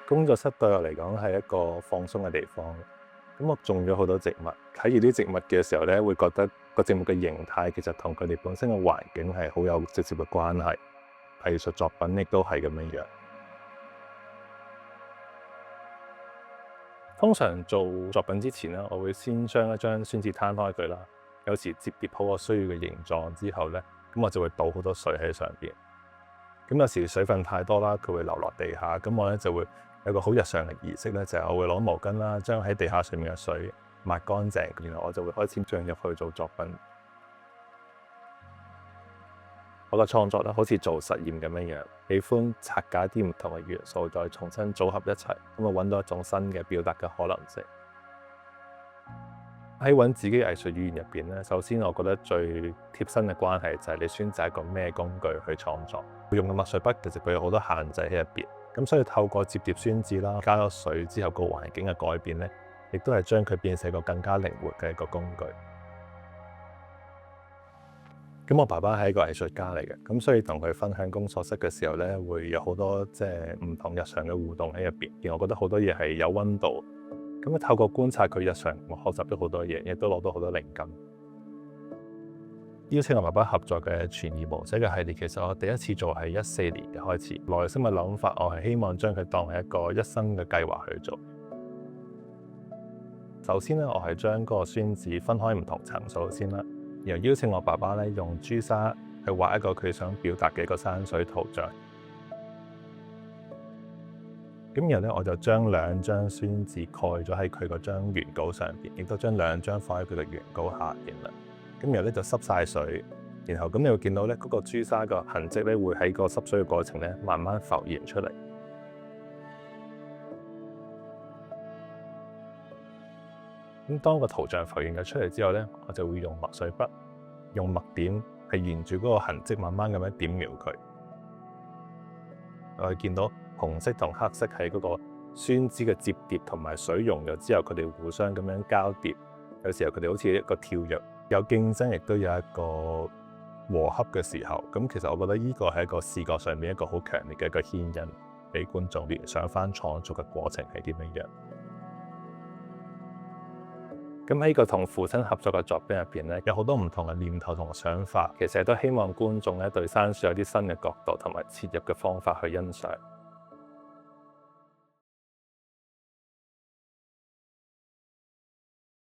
工作室對我嚟講係一個放鬆嘅地方。咁我種咗好多植物，睇住啲植物嘅時候咧，會覺得個植物嘅形態其實同佢哋本身嘅環境係好有直接嘅關係。藝術作品亦都係咁樣。通常做作品之前咧，我會先將一張宣紙攤開佢啦。有時摺疊好我需要嘅形狀之後咧，咁我就會倒好多水喺上邊。咁有時水分太多啦，佢會流落地下。咁我咧就會有個好日常嘅儀式咧，就係我會攞毛巾啦，將喺地下上面嘅水抹乾淨，然後我就會開始進入去做作品。我嘅創作咧，好似做實驗咁樣，喜歡拆解啲唔同嘅元素，再重新組合一齊，咁啊揾到一種新嘅表達嘅可能性。喺揾自己藝術語言入邊咧，首先我覺得最貼身嘅關係就係你選擇一個咩工具去創作。用嘅墨水筆其實佢有好多限制喺入邊，咁所以透過摺疊宣紙啦，加咗水之後個環境嘅改變咧，亦都係將佢變成一個更加靈活嘅一個工具。咁我爸爸係一個藝術家嚟嘅，咁所以同佢分享工作室嘅時候咧，會有好多唔同日常嘅互動喺入邊。而我覺得好多嘢係有溫度，咁透過觀察佢日常，我學習咗好多嘢，亦都攞到好多靈感。邀請我爸爸合作嘅傳意模式嘅系列，其實我第一次做係14年嘅開始，內心嘅諗法，我係希望將佢當係一個一生嘅計劃去做。首先咧，我係將嗰個宣紙分開唔同層數先啦。然後邀請我爸爸咧用朱砂去畫一個佢想表達嘅一個山水圖像。咁然後咧，我就將兩張宣紙蓋咗喺佢嗰張原稿上邊，亦都將兩張放喺佢嘅原稿下邊啦。咁然後咧就濕晒水，然後咁你會見到咧嗰個朱砂個痕跡咧會喺個濕水嘅過程咧慢慢浮現出嚟。咁當個圖像浮現咗出嚟之後咧，我就會用墨水筆，用墨點係沿住嗰個痕跡慢慢咁樣點描佢。我哋見到紅色同黑色喺嗰個宣紙嘅摺疊同埋水溶咗之後，佢哋互相咁樣交疊。有時候佢哋好似一個跳躍，有競爭，亦都有一個和洽嘅時候。咁其實我覺得呢個係一個視覺上面一個好強烈嘅一個牽引，俾觀眾聯想翻創作嘅過程係點樣。咁喺呢個同父親合作嘅作品入邊咧，有好多唔同嘅念頭同想法，其實都希望觀眾咧對山水有啲新嘅角度同埋切入嘅方法去欣賞。